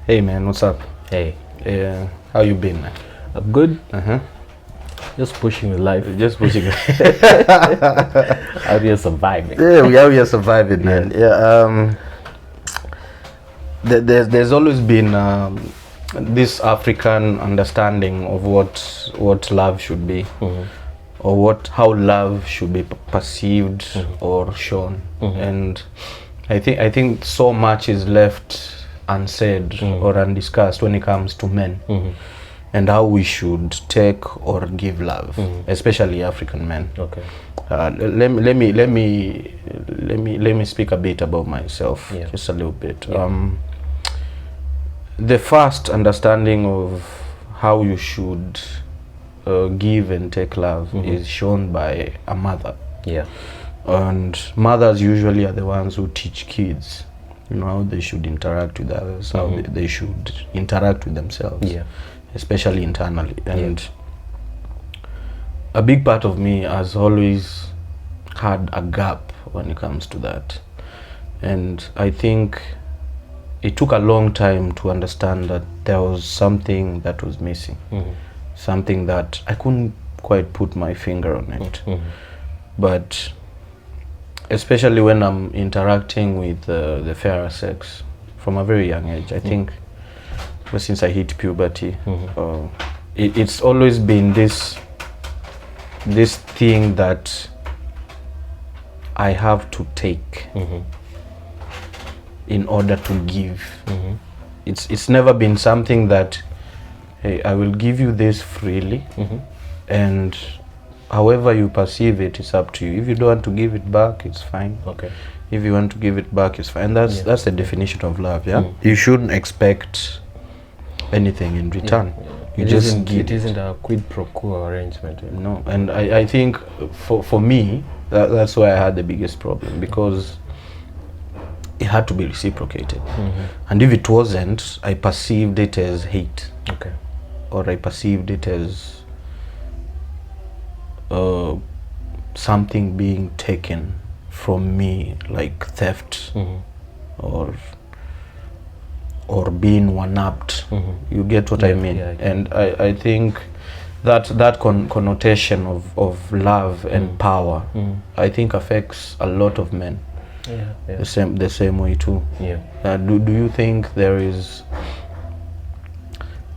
Hey man, what's up? Hey, How you been, man? I'm good. Uh-huh. Just pushing with life. Just pushing. Out here surviving. Yeah, we are surviving, man. Yeah. There's always been this African understanding of what love should be, or how love should be perceived or shown, and I think so much is left unsaid or undiscussed when it comes to men. And how we should take or give love, especially African men. Okay. Let me speak a bit about myself, just a little bit. Yeah. The first understanding of how you should give and take love is shown by a mother. Yeah. And mothers usually are the ones who teach kids, how they should interact with others, how they should interact with themselves. Yeah. Especially internally. And a big part of me has always had a gap when it comes to that, and I think it took a long time to understand that there was something that was missing, something that I couldn't quite put my finger on it. But especially when I'm interacting with the fairer sex from a very young age, I think ever since I hit puberty, it's always been this thing that I have to take in order to give. It's never been something that, hey, I will give you this freely, and however you perceive it, it's up to you. If you don't want to give it back, it's fine. Okay. If you want to give it back, it's fine. That's the definition of love. You shouldn't expect anything in return. You just give. It isn't a quid pro quo arrangement. No, and I think for me that's why I had the biggest problem, because it had to be reciprocated, and if it wasn't, I perceived it as hate. Okay. Or I perceived it as something being taken from me, like theft, or being one-upped. You get what I mean? Yeah, and I think that connotation of love and power, I think affects a lot of men. The same way too. Do you think there is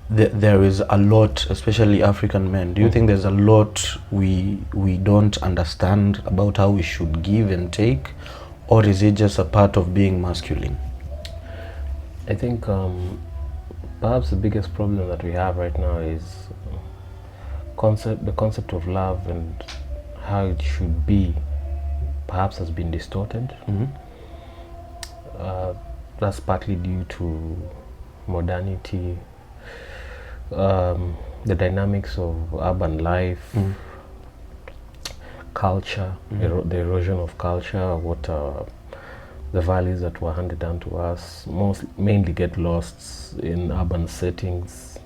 a lot, especially African men, do you think there's a lot we don't understand about how we should give and take, or is it just a part of being masculine? I think perhaps the biggest problem that we have right now is the concept of love and how it should be perhaps has been distorted. That's partly due to modernity, the dynamics of urban life, culture, the erosion of culture, the values that were handed down to us mainly get lost in urban settings.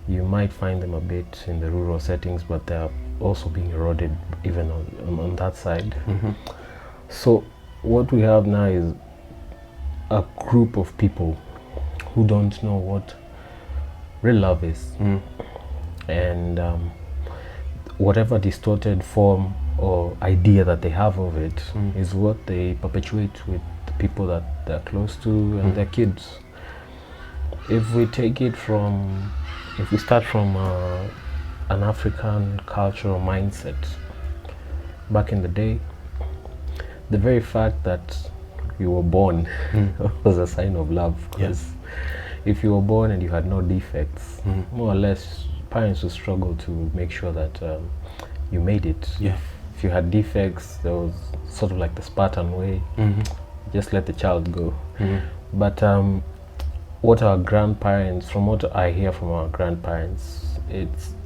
You might find them a bit in the rural settings, but they're also being eroded even on that side. So what we have now is a group of people who don't know what real love is, and whatever distorted form or idea that they have of it is what they perpetuate with the people that they're close to and their kids. If we start from an African cultural mindset, back in the day, the very fact that you were born was a sign of love, because if you were born and you had no defects, more or less parents would struggle to make sure that you made it. If you had defects, there was sort of like the Spartan way, just let the child go. But what our grandparents, from what I hear from our grandparents,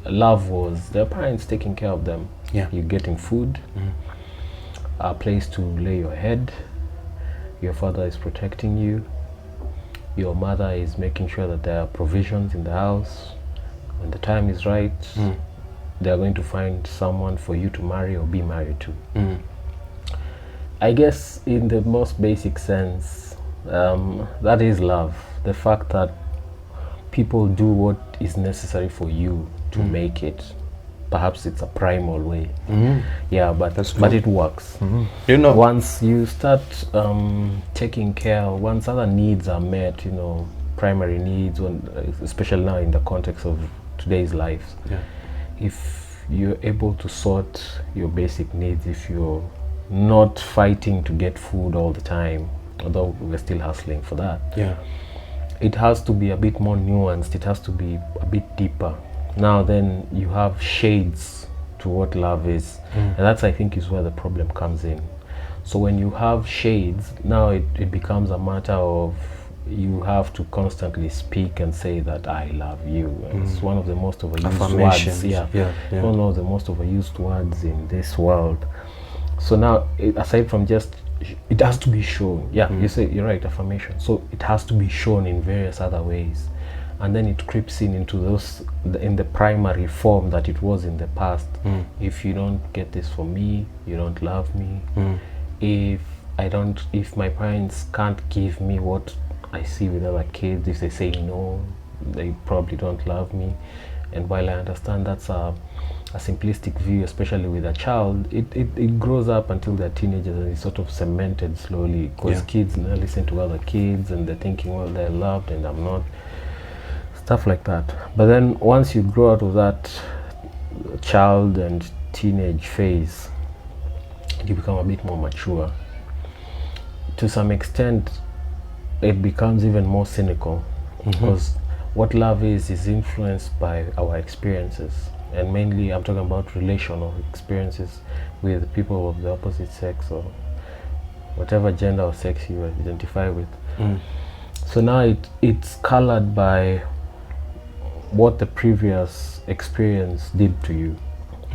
love was their parents taking care of them. You're getting food, a place to lay your head, your father is protecting you, your mother is making sure that there are provisions in the house. When the time is right, they're going to find someone for you to marry or be married to. I guess in the most basic sense, that is love. The fact that people do what is necessary for you to make it. Perhaps it's a primal way. Yeah, but it works. You know, Once you start taking care, once other needs are met, you know, primary needs, especially now in the context of today's lives, if you're able to sort your basic needs, if you're not fighting to get food all the time, although we're still hustling for that, it has to be a bit more nuanced, it has to be a bit deeper. Now then you have shades to what love is, and that's, I think, is where the problem comes in. So when you have shades, now it becomes a matter of you have to constantly speak and say that I love you. It's one of the most overused words. One of the most overused words in this world. So now, aside from just, it has to be shown. You say, you're right, affirmation. So it has to be shown in various other ways. And then it creeps into those, in the primary form that it was in the past. If you don't get this for me, you don't love me. If my parents can't give me what I see with other kids, if they say no, they probably don't love me. And while I understand that's a simplistic view, especially with a child, it grows up until they're teenagers and it's sort of cemented slowly, because kids now listen to other kids and they're thinking, well, they're loved and I'm not. Stuff like that. But then once you grow out of that child and teenage phase, you become a bit more mature. To some extent, it becomes even more cynical, because what love is influenced by our experiences, and mainly I'm talking about relational experiences with people of the opposite sex or whatever gender or sex you identify with. So now it's colored by what the previous experience did to you.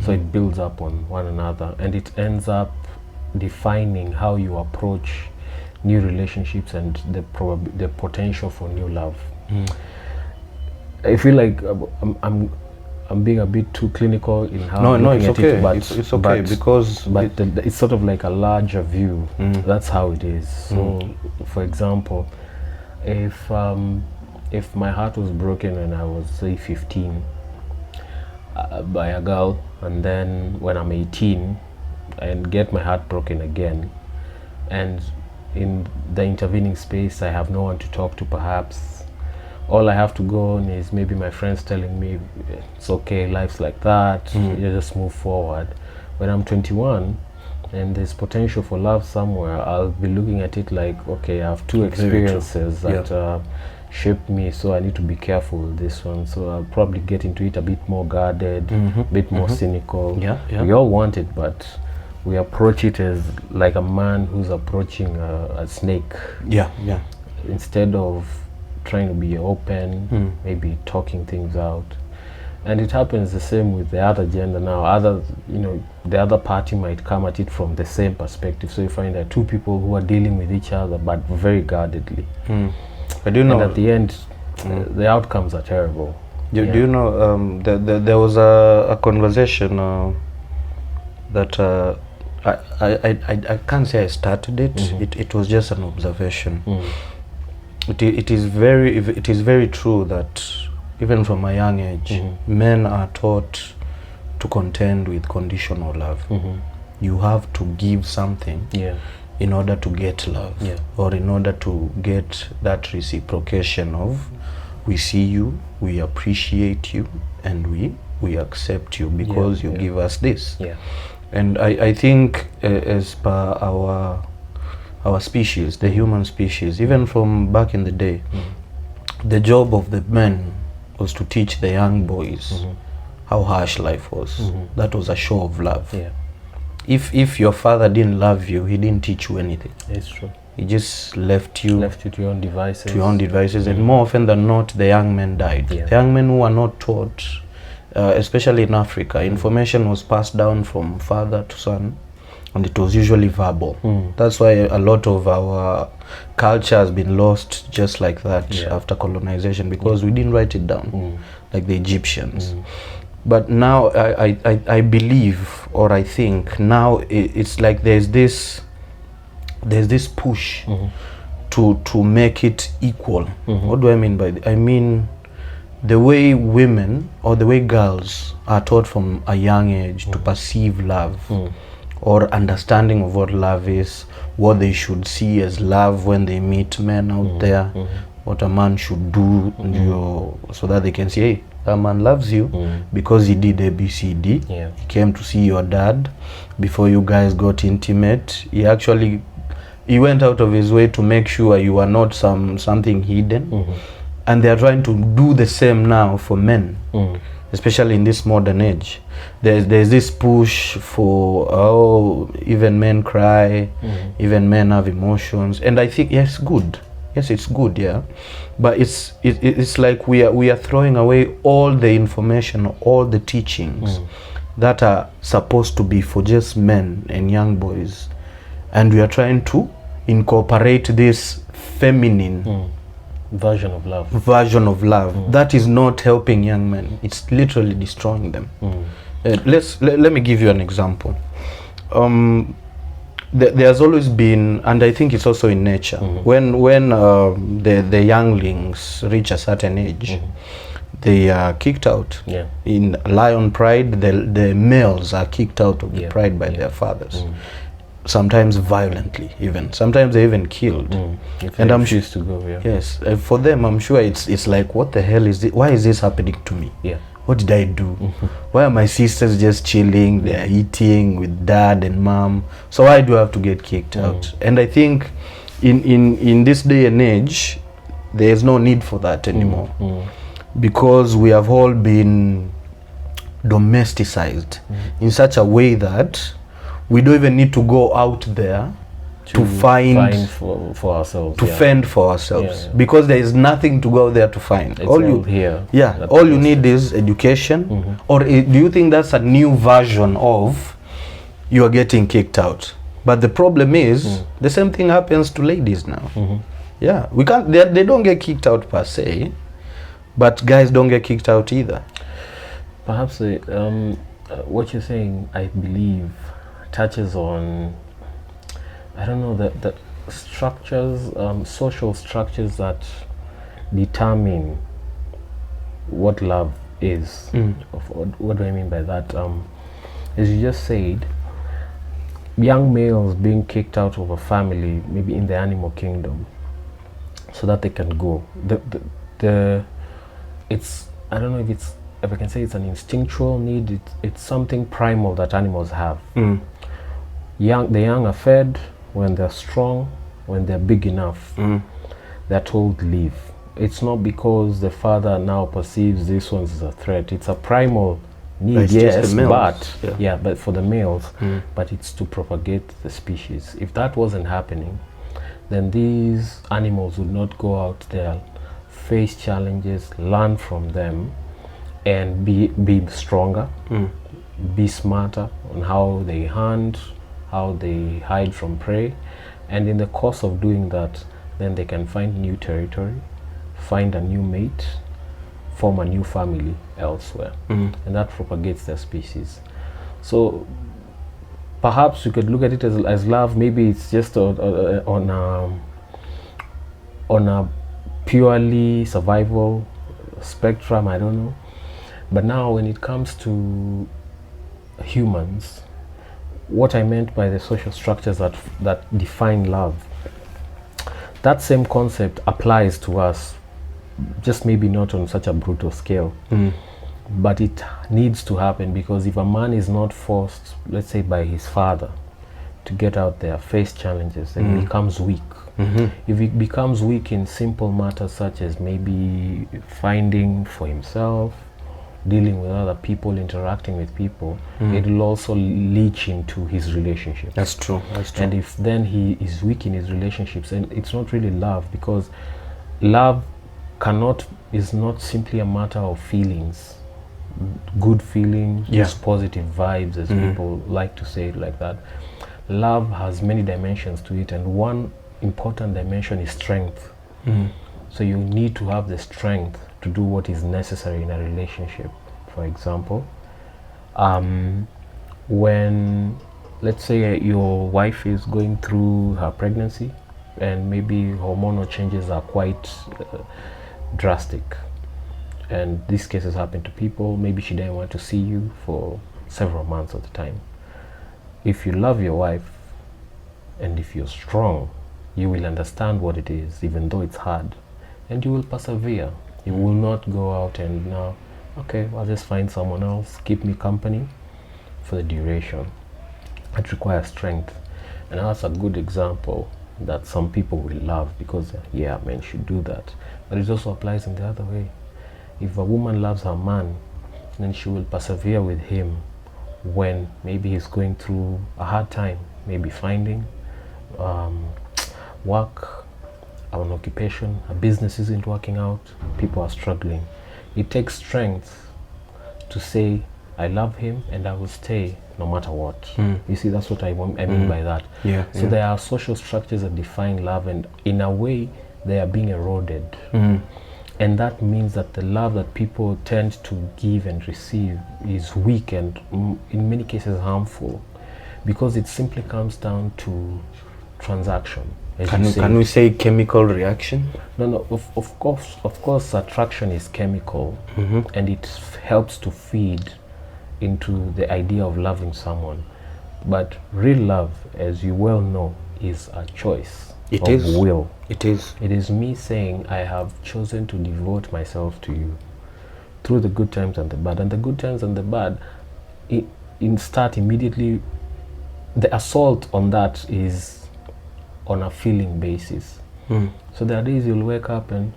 So it builds up on one another, and it ends up defining how you approach new relationships and the potential for new love. I feel like I'm being a bit too clinical in how I'm looking at it, but it's okay, because it's sort of like a larger view. That's how it is. So for example, if my heart was broken when I was, say, 15 by a girl, and then when I'm 18 and get my heart broken again, and in the intervening space I have no one to talk to, perhaps all I have to go on is maybe my friends telling me it's okay, life's like that, you just move forward. When I'm 21 and there's potential for love somewhere, I'll be looking at it like, okay, I have two experiences that shaped me, so I need to be careful with this one. So I'll probably get into it a bit more guarded, a bit more cynical. We all want it, but we approach it as like a man who's approaching a snake. Instead of trying to be open, maybe talking things out. And it happens the same with the other gender now. The other party might come at it from the same perspective. So you find that two people who are dealing with each other, but very guardedly. I do know. And at the end, the outcomes are terrible. Do you know, there was a conversation that I can't say I started it. It was just an observation. It is very true that even from a young age, men are taught to contend with conditional love. You have to give something in order to get love, or in order to get that reciprocation of, we see you, we appreciate you, and we accept you because you give us this. And I think as per our species, the human species, even from back in the day, the job of the men was to teach the young boys how harsh life was. That was a show of love. If your father didn't love you, he didn't teach you anything. It's true. He just left you to your own devices. And more often than not, the young men died. The young men who were not taught, especially in Africa, information was passed down from father to son, and it was usually verbal. That's why a lot of our culture has been lost just like that after colonization, because we didn't write it down like the Egyptians. But now I believe, or I think now it's like there's this push to make it equal. What do I mean by that? I mean the way women or the way girls are taught from a young age to perceive love or understanding of what love is, what they should see as love when they meet men out there, what a man should do so that they can say, hey, that man loves you because he did ABCD. Yeah. He came to see your dad before you guys got intimate. He went out of his way to make sure you are not something hidden. And they are trying to do the same now for men, especially in this modern age. There's this push for, even men cry, even men have emotions, and I think yes, it's good, yeah. But it's like we are throwing away all the information, all the teachings that are supposed to be for just men and young boys, and we are trying to incorporate this feminine version of love that is not helping young men. It's literally destroying them. Let me give you an example. There's always been, and I think it's also in nature, when the younglings reach a certain age, they are kicked out. In lion pride, the males are kicked out of the pride by their fathers. Sometimes violently, even sometimes they even killed. And I'm used to go. Yes, for them, I'm sure it's like, what the hell is this? Why is this happening to me? What did I do? Why are my sisters just chilling? They are eating with dad and mom. So why do I have to get kicked out? And I think in this day and age, there is no need for that anymore, because we have all been domesticized in such a way that we don't even need to go out there to find for ourselves, to fend for ourselves, because there is nothing to go there to find. It's all you need is education. Or do you think that's a new version of you are getting kicked out? But the problem is the same thing happens to ladies now. We can't, they don't get kicked out per se, but guys don't get kicked out either. Perhaps what you're saying, I believe, touches on, I don't know, the structures, social structures that determine what love is. What do I mean by that? As you just said, young males being kicked out of a family, maybe in the animal kingdom, so that they can go. It's, I don't know if I can say it's an instinctual need. It's something primal that animals have. The young are fed when they're strong, when they're big enough. They're told leave. It's not because the father now perceives this one as a threat. It's a primal need, yes, but for the males, but it's to propagate the species. If that wasn't happening, then these animals would not go out there, face challenges, learn from them, and be stronger, be smarter on how they hunt, how they hide from prey, and in the course of doing that, then they can find new territory, find a new mate, form a new family elsewhere, and that propagates their species. So perhaps you could look at it as love. Maybe it's just on a purely survival spectrum, I don't know. But now when it comes to humans, what I meant by the social structures that define love, that same concept applies to us, just maybe not on such a brutal scale. But it needs to happen, because if a man is not forced, let's say by his father, to get out there, face challenges, then he becomes weak. If he becomes weak in simple matters such as maybe finding for himself, dealing with other people, interacting with people, it will also leach into his relationship. That's true. And if then he is weak in his relationships, and it's not really love, because love is not simply a matter of feelings, good feelings, just positive vibes, as people like to say it like that. Love has many dimensions to it, and one important dimension is strength. So you need to have the strength to do what is necessary in a relationship. For example, when, let's say, your wife is going through her pregnancy and maybe hormonal changes are quite drastic, and these cases happen to people. Maybe she didn't want to see you for several months at the time. If you love your wife and if you're strong, you will understand what it is, even though it's hard, and you will persevere. You will not go out and now, okay, I'll just find someone else, keep me company for the duration. It requires strength, and that's a good example that some people will love because, yeah, men should do that. But it also applies in the other way. If a woman loves her man, then she will persevere with him when maybe he's going through a hard time, maybe finding work, an occupation, a business isn't working out, people are struggling. It takes strength to say, I love him and I will stay no matter what. You see, that's what I mean by that. So there are social structures that define love, and in a way they are being eroded. And that means that the love that people tend to give and receive is weak and in many cases harmful, because it simply comes down to transaction. Can we say chemical reaction? No, of course attraction is chemical, and it helps to feed into the idea of loving someone. But real love, as you well know, is a choice of will. It is. It is me saying, I have chosen to devote myself to you through the good times and the bad. And the good times and the bad, start immediately. The assault on that is on a feeling basis. So there are days you'll wake up and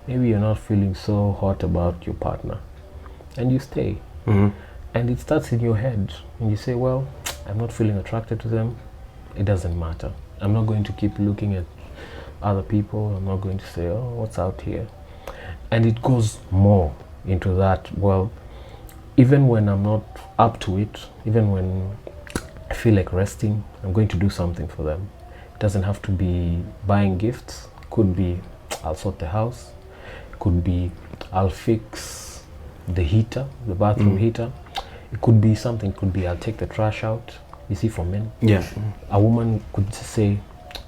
maybe you're not feeling so hot about your partner, and you stay. And it starts in your head, and you say, well, I'm not feeling attracted to them. It doesn't matter. I'm not going to keep looking at other people. I'm not going to say, oh, what's out here? And it goes more into that. Well, even when I'm not up to it, even when I feel like resting, I'm going to do something for them. It doesn't have to be buying gifts. It could be, I'll sort the house. It could be, I'll fix the heater, the bathroom heater. It could be something. It could be, I'll take the trash out. You see, for men, a woman could say,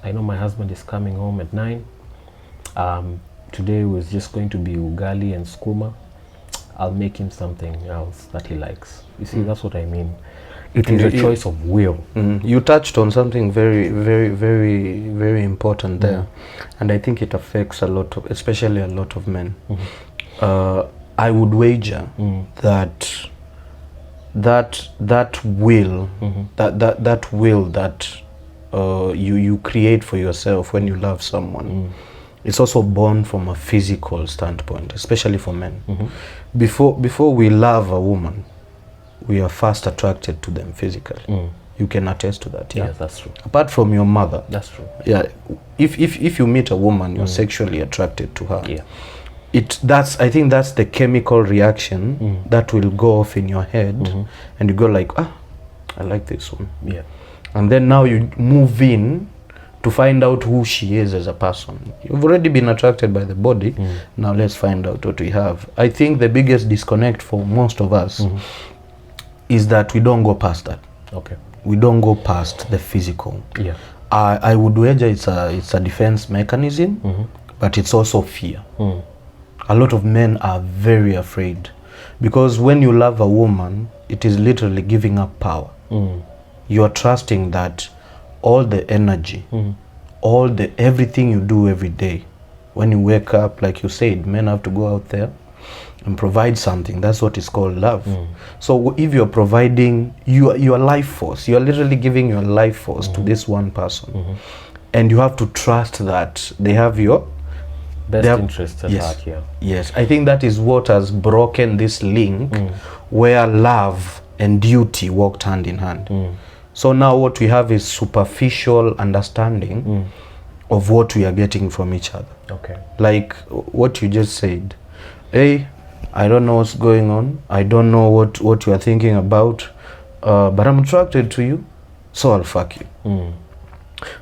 I know my husband is coming home at 9. Today was just going to be ugali and skuma. I'll make him something else that he likes. You see, that's what I mean. It is a choice of will. You touched on something very, very, very, very important there, and I think it affects a lot of, especially a lot of men. I would wager that will, that will that you create for yourself when you love someone, it's also born from a physical standpoint, especially for men. Before we love a woman, we are first attracted to them physically. You can attest to that. Yes, that's true. Apart from your mother. That's true. Yeah, if you meet a woman, you're sexually attracted to her. Yeah. I think that's the chemical reaction that will go off in your head, and you go like, I like this one. Yeah. And then now you move in to find out who she is as a person. You've already been attracted by the body. Now let's find out what we have. I think the biggest disconnect for most of us is that we don't go past that. Okay. We don't go past the physical. Yeah. I would wager it's a defense mechanism, but it's also fear. A lot of men are very afraid, because when you love a woman, it is literally giving up power. You are trusting that all the energy, everything you do every day, when you wake up, like you said, men have to go out there and provide something. That's what is called love. So if you're providing your life force, you're literally giving your life force to this one person, and you have to trust that they have your best interest at heart. Yes, I think that is what has broken this link where love and duty walked hand in hand. So now what we have is superficial understanding of what we are getting from each other. Okay. Like what you just said. Hey, I don't know what's going on. I don't know what you are thinking about, but I'm attracted to you, so I'll fuck you.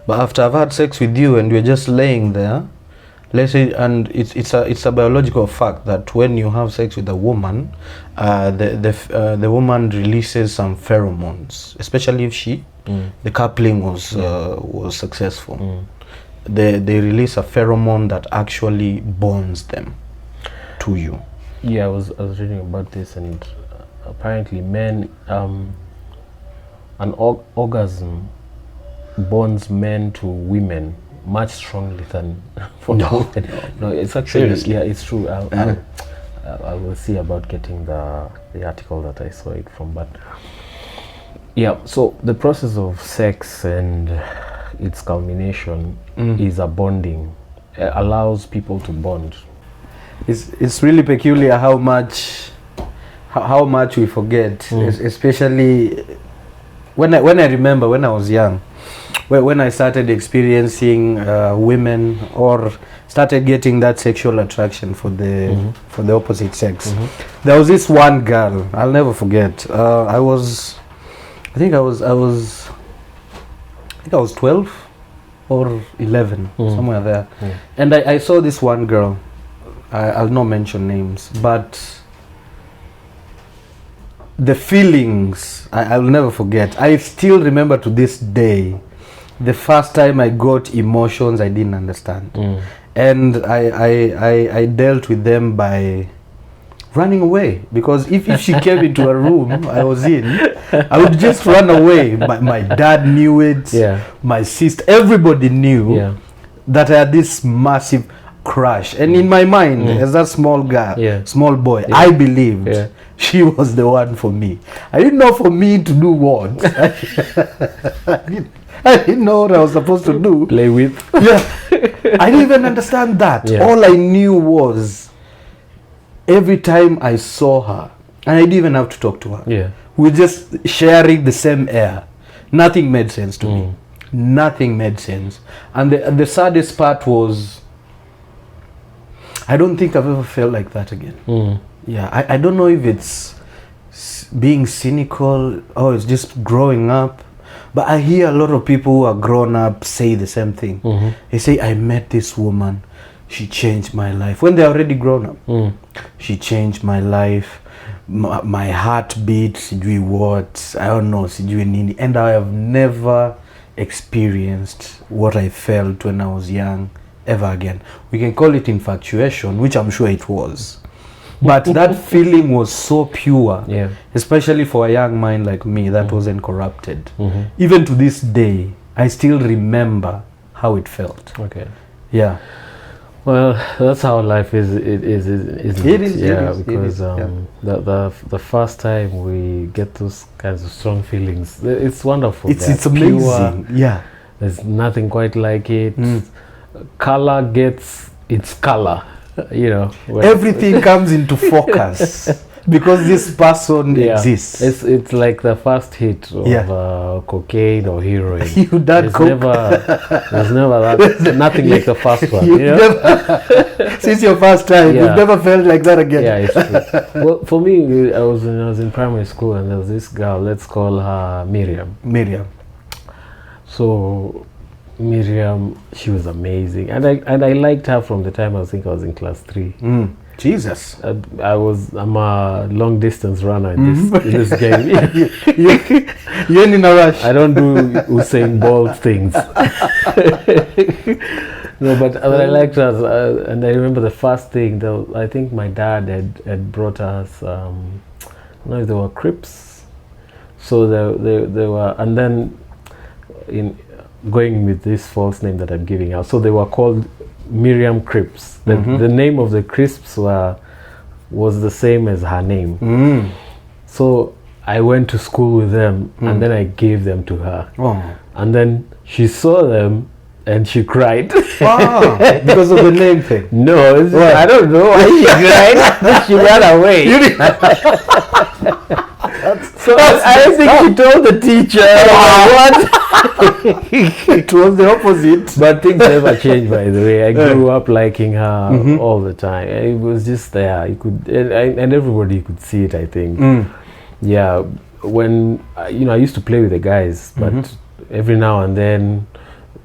But after I've had sex with you and we're just laying there, let's say, and it's a biological fact that when you have sex with a woman, the woman releases some pheromones, especially if the coupling was successful. They release a pheromone that actually bonds them to you. Yeah, I was reading about this, and apparently men, an orgasm bonds men to women much strongly than for women. No, it's actually Seriously? yeah, it's true. I will see about getting the article that I saw it from, but yeah. So the process of sex and its culmination is a bonding. Allows people to bond. It's really peculiar how much we forget, especially when I remember when I was young, when I started experiencing women or started getting that sexual attraction for the opposite sex. There was this one girl I'll never forget. I think I was 12 or 11, somewhere there, and I saw this one girl. I'll not mention names, but the feelings I'll never forget. I still remember to this day the first time I got emotions I didn't understand, and I dealt with them by running away, because if she came into a room I was in, I would just run away. My dad knew it, my sister, everybody knew that I had this massive crush, and in my mind as a small boy, I believed she was the one for me. I didn't know for me to do what. I didn't know what I was supposed to do. Play with. I didn't even understand that. All I knew was every time I saw her, and I didn't even have to talk to her, we were just sharing the same air. Nothing made sense to me. Nothing made sense. And the saddest part was, I don't think I've ever felt like that again. I don't know if it's being cynical or it's just growing up, but I hear a lot of people who are grown up say the same thing. They say, I met this woman, she changed my life. When they're already grown up, she changed my life, my heartbeat, sijui what, I don't know, sijui nini. And I have never experienced what I felt when I was young ever again. We can call it infatuation, which I'm sure it was, but that feeling was so pure, especially for a young mind like me that wasn't corrupted. Even to this day I still remember how it felt. Well, that's how life is. It is because the first time we get those kinds of strong feelings, it's wonderful. It's amazing. Pure. There's nothing quite like it. Color gets its color, everything comes into focus because this person exists. It's like the first hit of cocaine or heroin. There's never that, nothing like the first one. Never, since your first time, you've never felt like that again. It's true. Well, for me, I was in primary school, and there was this girl. Let's call her Miriam. So Miriam, she was amazing, and I liked her from the time I was in class 3. Jesus. I'm a long distance runner in this game. You're in a rush. I don't do Usain Bolt things. No, but I liked her, and I remember the first thing that I think my dad had brought us. I don't know if they were crepes. So they were, and then going with this false name that I'm giving out. So they were called Miriam Crisps. The name of the crisps was the same as her name. So I went to school with them, and then I gave them to her. And then she saw them and she cried. Because of the name thing? No, I don't know why she cried. She ran away. I think she told the teacher. It was the opposite. But things never changed, by the way. I grew up liking her all the time. It was just there. You could, and everybody could see it, I think. Yeah, when I used to play with the guys, but every now and then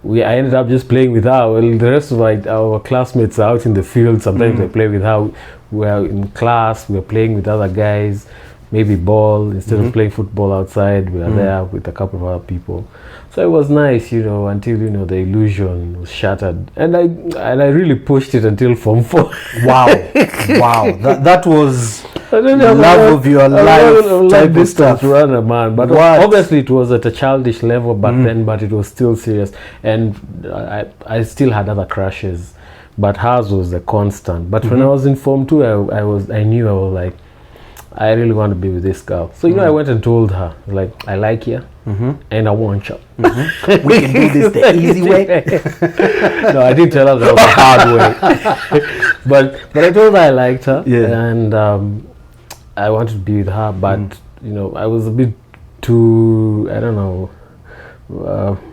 I ended up just playing with her. Well, the rest of our classmates are out in the field. Sometimes I play with her. We're in class. We're playing with other guys. maybe ball instead of playing football outside. We were there with a couple of other people, so it was nice, you know, until, you know, the illusion was shattered, and I really pushed it until Form 4. Wow. That was love of your life type of stuff. To run a man, but obviously it was at a childish level back then, but it was still serious, and I still had other crushes, but hers was a constant. But when I was in Form 2, I knew, I was like, I really want to be with this girl. So, you know, I went and told her, like, I like you, and I want you. We can do this the easy way. No, I didn't tell her that was the hard way. but I told her I liked her, and I wanted to be with her, but you know, I was a bit too, I don't know,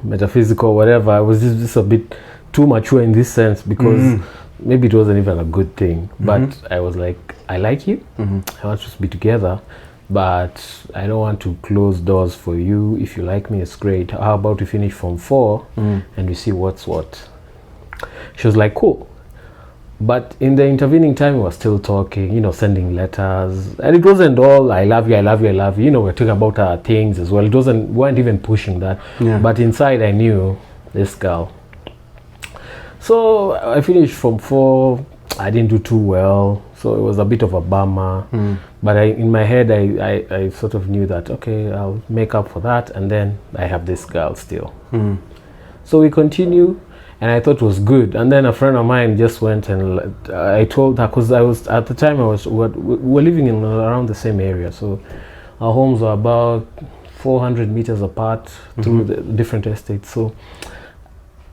metaphysical, whatever. I was just a bit too mature in this sense, because maybe it wasn't even a good thing, but I was like, I like you, I want us to be together, but I don't want to close doors for you. If you like me, it's great. How about we finish Form 4 and we see what's what? She was like, cool. But in the intervening time, we were still talking, you know, sending letters, and it wasn't all I love you, I love you, I love you. You know, we're talking about our things as well. We weren't even pushing that. But inside, I knew this girl. So I finished Form 4. I didn't do too well, so it was a bit of a bummer. But in my head, I sort of knew that, okay, I'll make up for that, and then I have this girl still. So we continue. And I thought it was good. And then a friend of mine just went, and I told her, because I was, at the time, we were living in around the same area. So our homes were about 400 meters apart through the different estates. So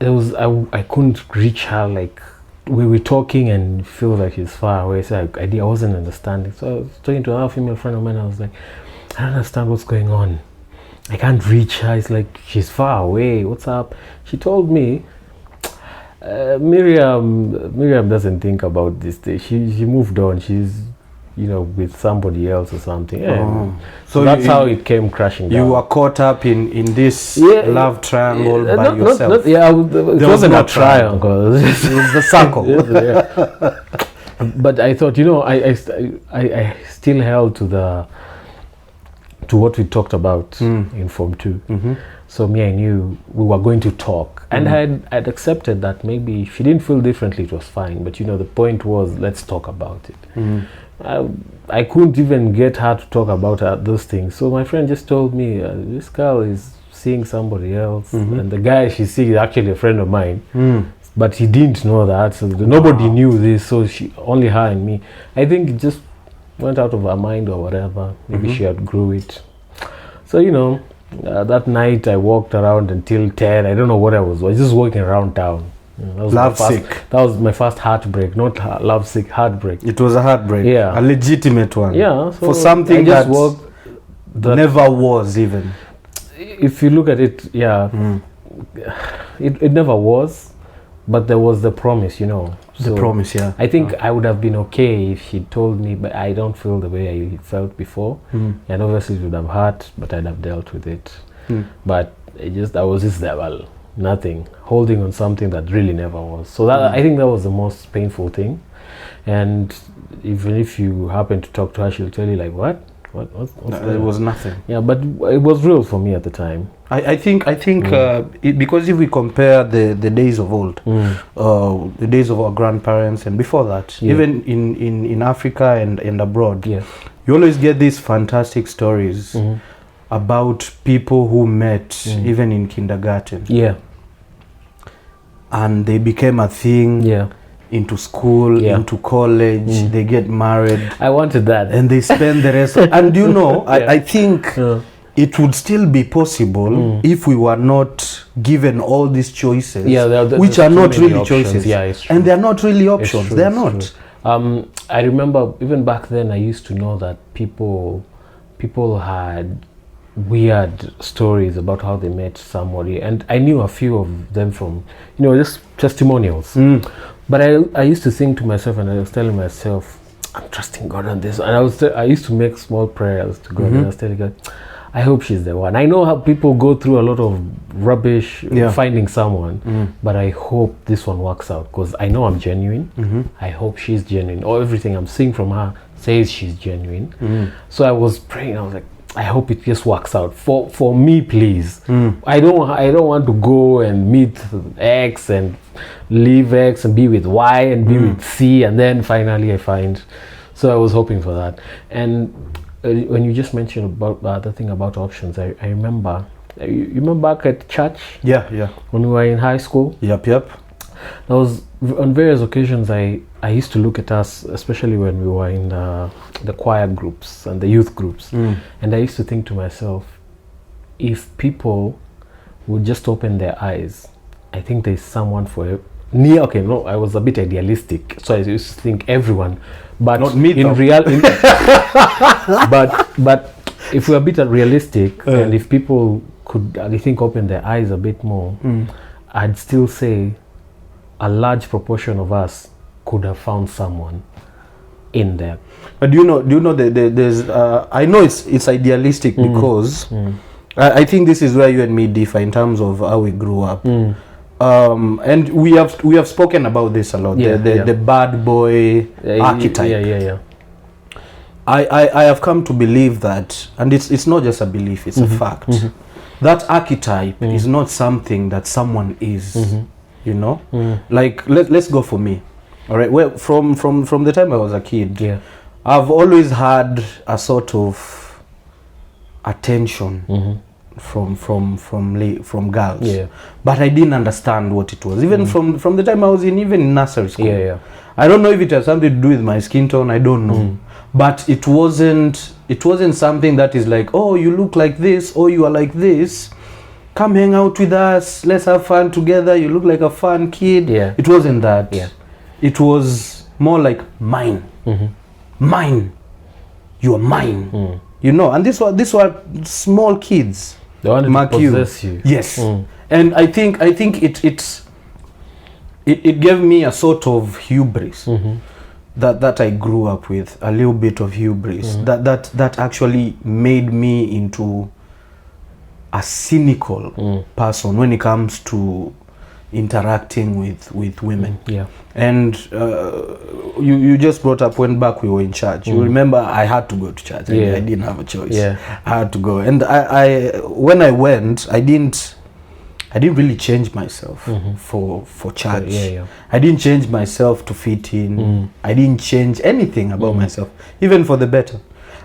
it was, I couldn't reach her, like, we were talking and feel like she's far away. So I wasn't understanding. So I was talking to another female friend of mine. I was like, I don't understand what's going on. I can't reach her. It's like, she's far away. What's up? She told me, Miriam doesn't think about this thing. She moved on. She's, you know, with somebody else or something. So that's how it came crashing down. You were caught up in this love triangle by yourself. It wasn't a triangle. It was the circle. But I thought, you know, I still held to what we talked about in Form 2. So I knew we were going to talk, and I'd accepted that maybe if she didn't feel differently, it was fine. But, you know, the point was, let's talk about it. I couldn't even get her to talk about those things. So my friend just told me, this girl is seeing somebody else, and the guy she's seeing is actually a friend of mine. But he didn't know that, so nobody knew this. So only her and me. I think it just went out of her mind or whatever. Maybe she outgrew it. So, you know, that night I walked around until 10. I don't know what I was just walking around town. Lovesick. That was my first heartbreak, not lovesick, heartbreak. It was a heartbreak. Yeah. A legitimate one. Yeah. So for something that never was even. If you look at it, it never was, but there was the promise, you know. The promise, yeah. I think I would have been okay if she told me, but I don't feel the way I felt before. And obviously it would have hurt, but I'd have dealt with it. But I was just there, well, nothing, holding on something that really never was. So that I think that was the most painful thing. And even if you happen to talk to her, she'll tell you, like, what's it was nothing. Yeah, but it was real for me at the time. I think because if we compare the days of old, the days of our grandparents and before that, even in Africa and abroad, you always get these fantastic stories about people who met even in kindergarten. And they became a thing. Into school, into college, they get married. I wanted that. And they spend the rest and you know, I think it would still be possible if we were not given all these choices, which are not really choices. And they're not really options. They're not. I remember even back then I used to know that people had weird stories about how they met somebody, and I knew a few of them from, you know, just testimonials. But I used to think to myself, and I was telling myself, I'm trusting God on this. And I used to make small prayers to God, and I was telling God, I hope she's the one. I know how people go through a lot of rubbish finding someone, but I hope this one works out, because I know I'm genuine. I hope she's genuine, or everything I'm seeing from her says she's genuine. So I was praying. I was like, I hope it just works out for me, please. I don't want to go and meet X and leave X and be with Y and be with C, and then finally I find. So I was hoping for that. And when you just mentioned about the other thing about options, I remember. You remember back at church? Yeah. When we were in high school? Yep. There was, on various occasions, I used to look at us, especially when we were in the choir groups and the youth groups, and I used to think to myself, if people would just open their eyes, I think there's someone for near. Okay, no, I was a bit idealistic, so I used to think everyone, but not me, in reality, but if we're a bit realistic, and if people could, I think, open their eyes a bit more, I'd still say a large proportion of us could have found someone in there. But do you know there's I know it's idealistic because I think this is where you and me differ in terms of how we grew up. And we have spoken about this a lot. The bad boy archetype. Yeah. I have come to believe that, and it's not just a belief, it's a fact. That archetype is not something that someone is. You know, like let's go for me. All right. Well, from the time I was a kid, I've always had a sort of attention from girls, but I didn't understand what it was. Even from the time I was in nursery school. I don't know if it has something to do with my skin tone. I don't know, but it wasn't something that is like, oh, you look like this, or you are like this. Come hang out with us, let's have fun together, you look like a fun kid. It wasn't that. It was more like mine. Mine. You are mine. You know, and these were small kids. They wanted to possess you. Yes. And I think it gave me a sort of hubris that I grew up with, a little bit of hubris that actually made me into a cynical person when it comes to interacting with women. And you just brought up when back we were in church. You remember I had to go to church. I didn't have a choice. I had to go. And I when I went, I didn't really change myself for church. I didn't change myself to fit in. I didn't change anything about myself, even for the better.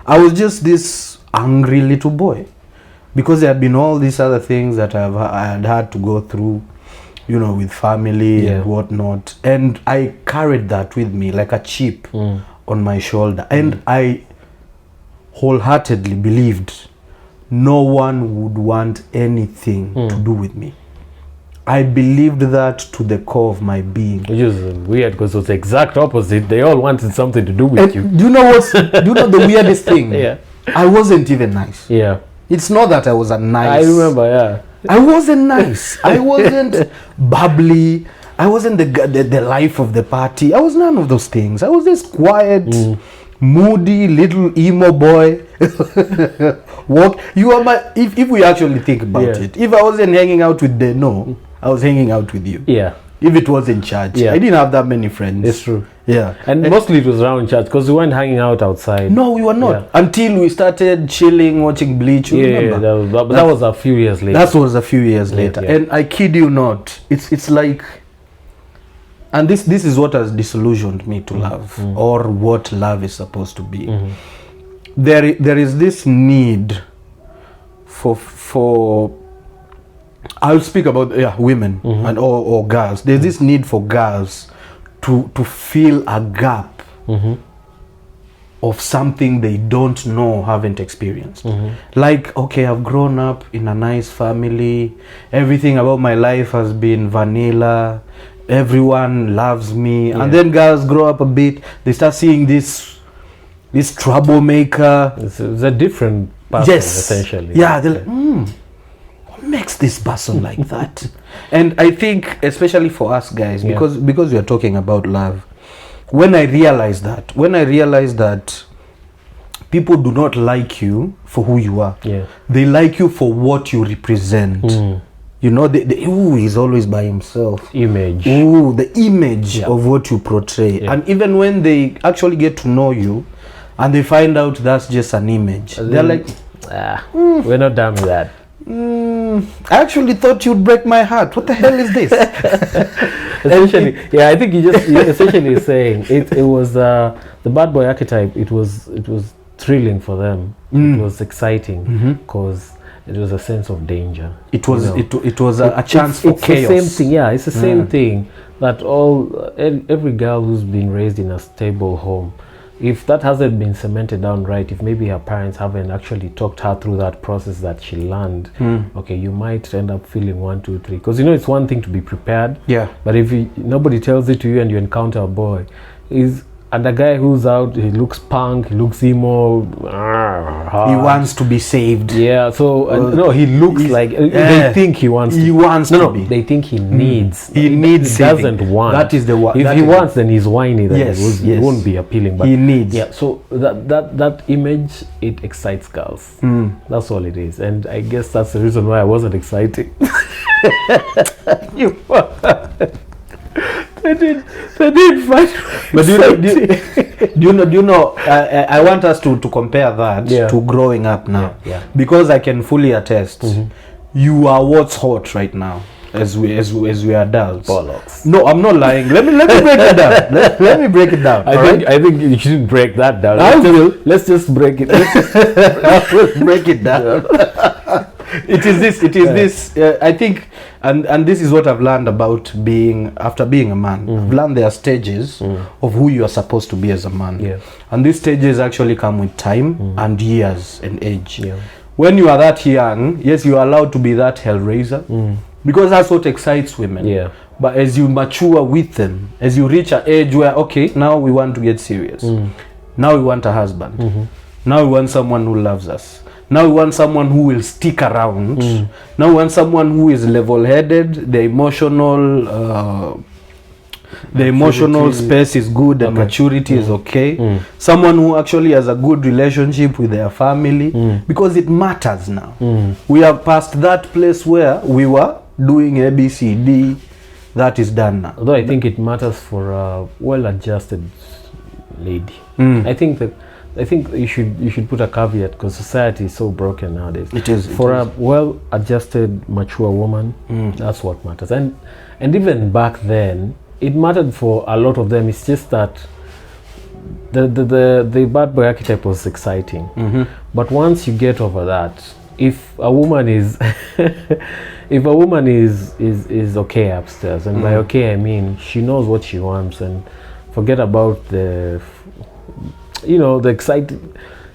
I was just this angry little boy. Because there had been all these other things that I had to go through, you know, with family and whatnot. And I carried that with me like a chip on my shoulder. And I wholeheartedly believed no one would want anything to do with me. I believed that to the core of my being. Which is weird because it was the exact opposite. They all wanted something to do with you. Do you know the weirdest thing? I wasn't even nice. It's not that I was a nice. I remember, I wasn't nice. I wasn't bubbly. I wasn't the life of the party. I was none of those things. I was this quiet, moody little emo boy. You are my. If we actually think about it, if I wasn't hanging out with Deno, I was hanging out with you. If it was in church, I didn't have that many friends. It's true. And mostly it was around church because we weren't hanging out outside. No, we were not until we started chilling, watching Bleach. That was a few years later. That was a few years later, and I kid you not, it's like, and this is what has disillusioned me to love, or what love is supposed to be. There is this need for I'll speak about women and or girls. There's this need for girls to fill a gap of something they don't know, haven't experienced. Like, okay, I've grown up in a nice family. Everything about my life has been vanilla. Everyone loves me. And then girls grow up a bit. They start seeing this troublemaker. It's a different person, essentially. Yeah, they're like, what makes this person like that? And I think, especially for us guys, because we are talking about love, when I realized that people do not like you for who you are, they like you for what you represent. You know, he's always by himself. Image. The image of what you portray. And even when they actually get to know you, and they find out that's just an image. They're like, we're not done with that. I actually thought you'd break my heart. What the hell is this? Essentially, yeah, I think you're essentially saying it was the bad boy archetype. It was thrilling for them. It was exciting because it was a sense of danger. It was it was a chance for chaos. The same thing. Yeah, it's the same thing that every girl who's been raised in a stable home, if that hasn't been cemented down right, if maybe her parents haven't actually talked her through that process that she learned, okay, you might end up feeling 1, 2, 3. Because it's one thing to be prepared. Yeah. But if nobody tells it to you and you encounter a boy, and a guy who's out, he looks punk, he looks emo, he wants to be saved. Yeah, so no, he looks like they think he wants. He wants to be. They think he needs. He needs. He doesn't want. That is the one. If he wants, then he's whiny. Then Yes, it won't be appealing. But he needs. Yeah, so that image, it excites girls. That's all it is, and I guess that's the reason why I wasn't excited. They did fight. But do you know? I want us to compare that to growing up now, because I can fully attest. You are what's hot right now as we are adults. Bollocks. No, I'm not lying. Let me break it down. Let me break it down. I think you shouldn't break that down. Let's just break it. Let's break it down. It is this. I think, and this is what I've learned about after being a man. I've learned there are stages of who you are supposed to be as a man. Yeah. And these stages actually come with time and years and age. Yeah. When you are that young, yes, you are allowed to be that hellraiser because that's what excites women. Yeah. But as you mature with them, as you reach an age where, okay, now we want to get serious. Now we want a husband. Now we want someone who loves us. Now we want someone who will stick around. Now we want someone who is level-headed. The emotional space is good and maturity is okay. Someone who actually has a good relationship with their family, because it matters now. We have passed that place where we were doing ABCD. That is done now. Although I think it matters for a well-adjusted lady. I think you should put a caveat, because society is so broken nowadays. It is. A well-adjusted, mature woman, that's what matters. And even back then, it mattered for a lot of them. It's just that the bad boy archetype was exciting. But once you get over that, if a woman is is okay upstairs, and by okay I mean she knows what she wants, and forget about the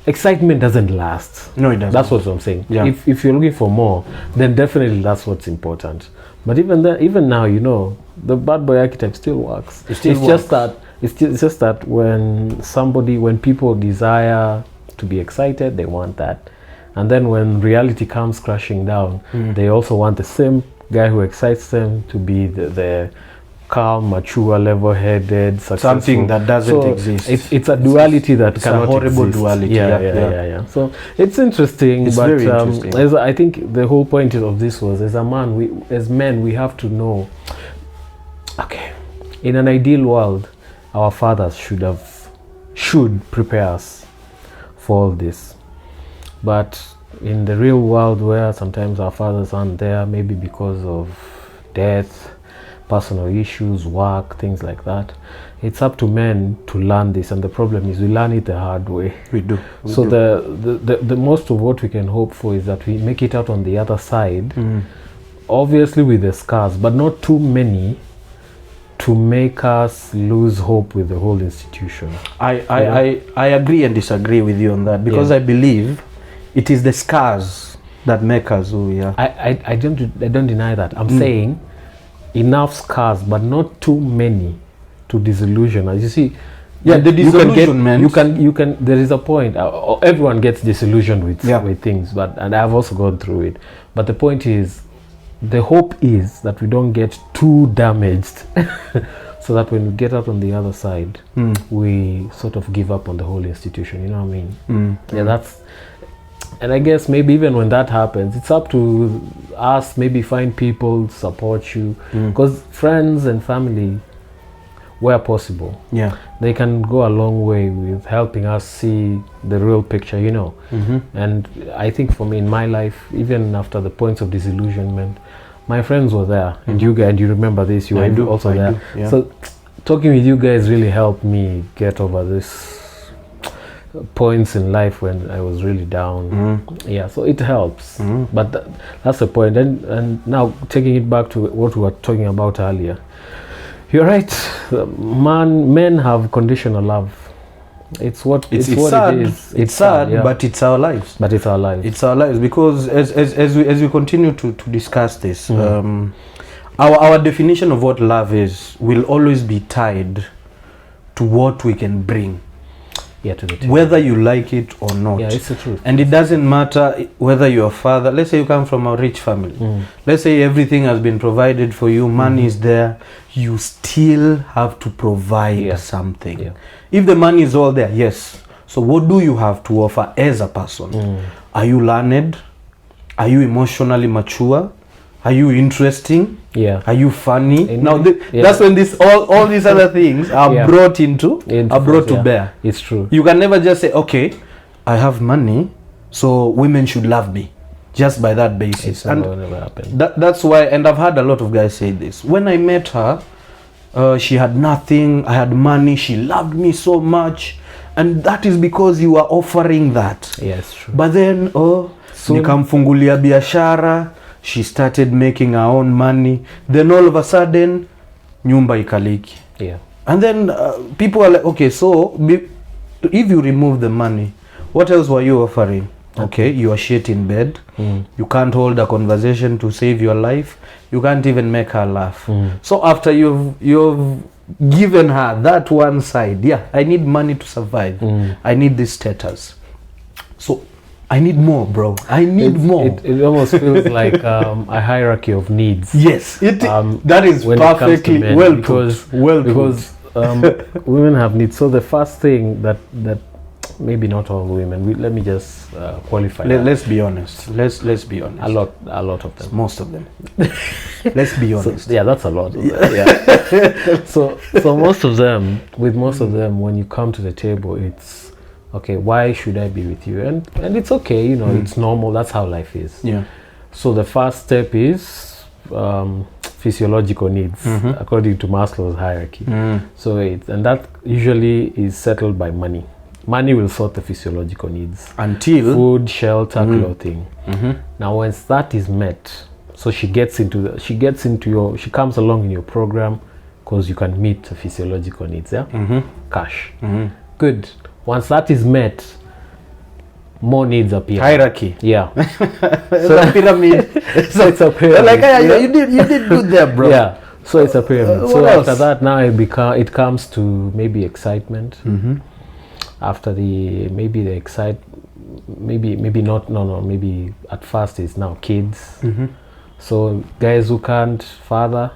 excitement doesn't last. No, it doesn't. That's what I'm saying. Yeah. If you're looking for more, then definitely that's what's important. But even now, the bad boy archetype still works. It's just that when people desire to be excited, they want that. And then when reality comes crashing down, they also want the same guy who excites them to be the calm, mature, level-headed, successful. Something that doesn't exist. It's a duality that cannot exist. It's a horrible duality. Yeah. So it's interesting. It's very interesting. I think the whole point of this was, as men, we have to know. Okay, in an ideal world, our fathers should prepare us for all this. But in the real world, where sometimes our fathers aren't there, maybe because of death, personal issues, work, things like that, it's up to men to learn this, and the problem is we learn it the hard way. We do. The most of what we can hope for is that we make it out on the other side, obviously with the scars, but not too many to make us lose hope with the whole institution. I agree and disagree with you on that, because I believe it is the scars that make us who we are. I don't deny that. I'm saying enough scars, but not too many to disillusion us. You see, the disillusionment. You can. There is a point. Everyone gets disillusioned with things, and I've also gone through it. But the point is, the hope is that we don't get too damaged, so that when we get out on the other side, we sort of give up on the whole institution. You know what I mean? Yeah, that's. And I guess maybe even when that happens, it's up to us, maybe find people to support you. Because friends and family, where possible. Yeah. They can go a long way with helping us see the real picture, you know. And I think for me in my life, even after the points of disillusionment, my friends were there, and you guys, you remember this, you were also there. Yeah. So talking with you guys really helped me get over this points in life when I was really down. Yeah, so it helps. But that's the point. And now taking it back to what we were talking about earlier, you're right. Men have conditional love. It's what it's what sad. it is. It's sad, yeah. but it's our lives. But it's our lives. It's our lives, because as we continue to discuss this, our definition of what love is will always be tied to what we can bring, to the table. whether you like it or not. Yeah, it's the truth. And it doesn't matter whether you're a father. Let's say you come from a rich family. Let's say everything has been provided for you, money is there. You still have to provide something. Yeah. If the money is all there, yes. So what do you have to offer as a person? Are you learned? Are you emotionally mature? Are you interesting? Yeah. Are you funny? And Now that's when this all these other things are brought to bear. It's true. You can never just say, okay, I have money, so women should love me, just by that basis. It's never happened. That's why, and I've had a lot of guys say this. When I met her, she had nothing, I had money, she loved me so much, and that is because you are offering that. Yes, true. But then, nikamfungulia biashara, she started making her own money, then all of a sudden, nyumba ikaliki. Yeah. And then people are like, okay, so if you remove the money, what else were you offering? Okay, you are shit in bed. You can't hold a conversation to save your life. You can't even make her laugh. So after you've given her that one side, I need money to survive. I need this status. So I need more, bro. I need more. It almost feels like a hierarchy of needs. Yes, that is perfectly well put. Because women have needs. So the first thing that maybe not all women. Let me just qualify. Let's be honest. Let's be honest. A lot of them. Most of them. Let's be honest. So, that's a lot. So most of them, when you come to the table, it's okay. Why should I be with you? And it's okay. You know, it's normal. That's how life is. Yeah. So the first step is physiological needs, according to Maslow's hierarchy. So and that usually is settled by money. Money will sort the physiological needs until food, shelter, clothing. Now, once that is met, so she comes along in your program because you can meet the physiological needs. Cash. Good. Once that is met, more needs appear. Hierarchy. Yeah. So a pyramid. So it's a pyramid. Like you did good there, bro. Yeah. So it's a pyramid. So else? after that, now it comes to maybe excitement. After maybe at first it's now kids. So guys who can't father,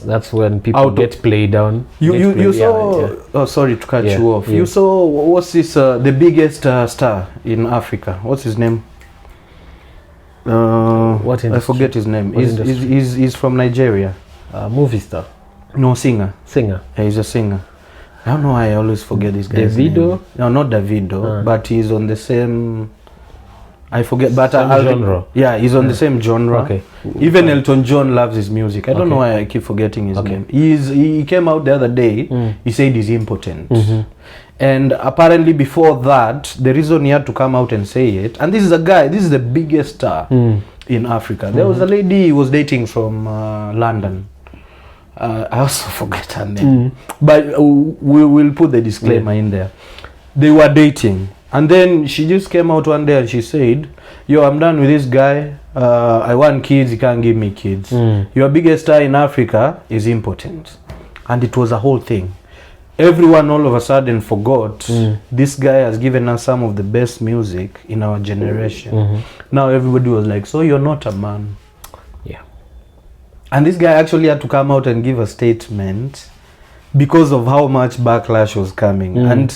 that's when people get played down. You saw oh, sorry to cut you off. You saw, what's this the biggest star in Africa, what's his name? What industry? I forget his name. He's from Nigeria. Movie star. No, singer. Yeah, he's a singer. I don't know why I always forget this guy's Davido? name. No, not Davido, but he's on the same, I forget, but genre. Yeah, he's on the same genre. Okay. Even Elton John loves his music. I don't know why I keep forgetting his name. He came out the other day. He said he's impotent. And apparently before that, the reason he had to come out and say it, and this is the biggest star in Africa. There was a lady he was dating from London. I also forget her name, but we will put the disclaimer in there. They were dating, and then she just came out one day and she said, "Yo, I'm done with this guy. I want kids. He can't give me kids. Your biggest star in Africa is impotent," and it was a whole thing. Everyone all of a sudden forgot this guy has given us some of the best music in our generation. Now everybody was like, "So you're not a man." And this guy actually had to come out and give a statement because of how much backlash was coming. And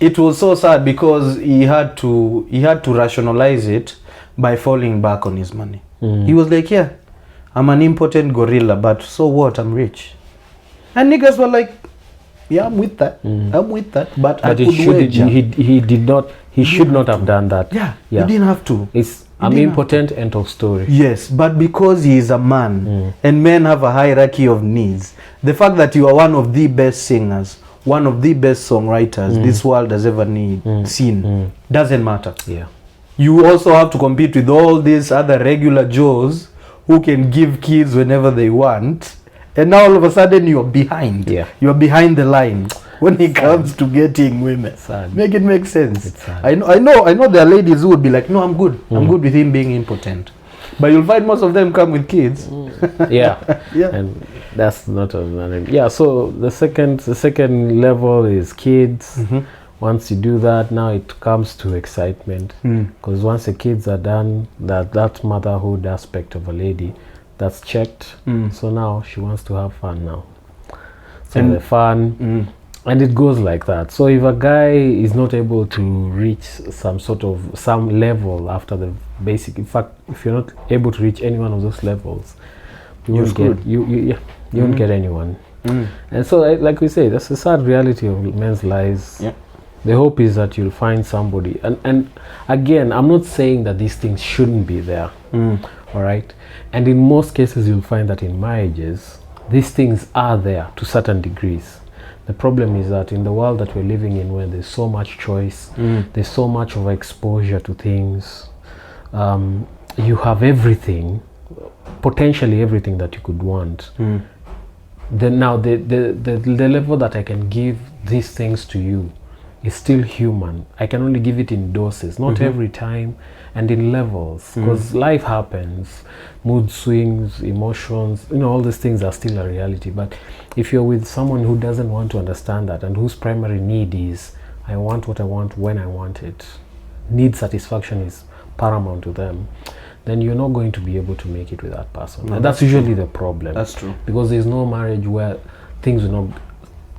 it was so sad because he had to rationalize it by falling back on his money. He was like, "Yeah, I'm an impotent gorilla, but so what? I'm rich." And niggas were like, Yeah, I'm with that. I'm with that. But I But could wager. he did not. He should not have done that. Yeah, you didn't have to. I'm impotent, end of story. Yes, but because he is a man and men have a hierarchy of needs, the fact that you are one of the best singers, one of the best songwriters this world has ever seen doesn't matter. Yeah. You also have to compete with all these other regular Joes who can give kids whenever they want, and now all of a sudden you're behind. Yeah. You're behind the line when it comes to getting women. Sad. Make it make sense. It's sad. I know there are ladies who would be like, no, I'm good. I'm good with him being impotent. But you'll find most of them come with kids. Yeah. Yeah. And that's not a yeah. So the second level is kids. Once you do that, now it comes to excitement, because once the kids are done, that motherhood aspect of a lady, that's checked. So now she wants to have fun now. So the fun, and it goes like that. So if a guy is not able to reach some level after the basic, in fact, if you're not able to reach any one of those levels, you won't get anyone. And so, like we say, that's the sad reality of men's lives. Yeah. The hope is that you'll find somebody, and again, I'm not saying that these things shouldn't be there. All right, and in most cases you'll find that in marriages these things are there to certain degrees. The problem is that in the world that we're living in, where there's so much choice, there's so much of exposure to things, you have everything, potentially everything that you could want. Then now the level that I can give these things to you is still human. I can only give it in doses, not every time, and in levels, because life happens, mood swings, emotions, all these things are still a reality. But if you're with someone who doesn't want to understand that, and whose primary need is, I want what I want when I want it, need satisfaction is paramount to them, then you're not going to be able to make it with that person. No, and that's usually the problem. That's true. Because there's no marriage where things will not,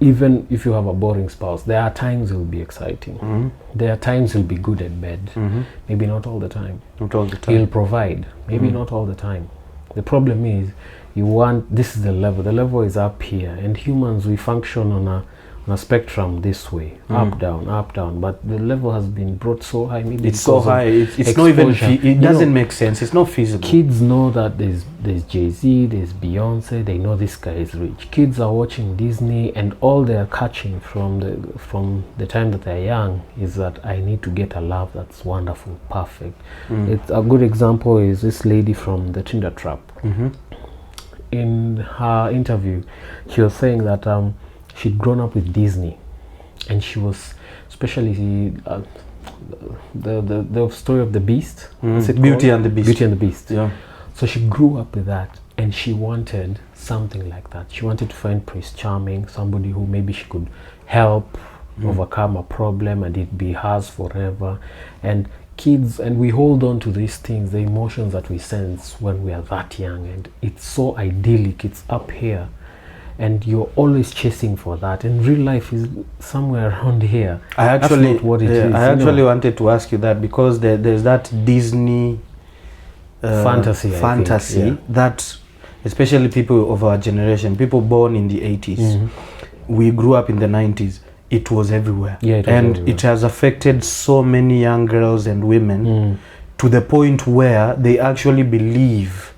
even if you have a boring spouse, there are times it will be exciting. There are times he'll be good at bed. Maybe not all the time. Not all the time. He'll provide. Maybe not all the time. The problem is, this is the level. The level is up here. And humans, we function on a spectrum this way. Up, down. But the level has been brought so high. Maybe it's so high. It's not even, it doesn't make sense. It's not feasible. Kids know that there's Jay-Z, there's Beyonce. They know this guy is rich. Kids are watching Disney, and all they're catching from the time that they're young is that I need to get a love that's wonderful, perfect. It's a good example is this lady from the Tinder Trap. In her interview, she was saying that she'd grown up with Disney, and she was especially the story of the Beast. Beauty and the Beast. Beauty and the Beast. Yeah. So she grew up with that, and she wanted something like that. She wanted to find Prince Charming, somebody who maybe she could help overcome a problem, and it be hers forever. And kids, and we hold on to these things, the emotions that we sense when we are that young, and it's so idyllic, it's up here, and you're always chasing for that, and real life is somewhere around here. I actually That's not what it is, I actually wanted to ask you that, because there's that Disney fantasy that, especially people of our generation, people born in the 80s, we grew up in the 90s, it was everywhere. It has affected so many young girls and women to the point where they actually believe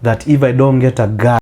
that if I don't get a guy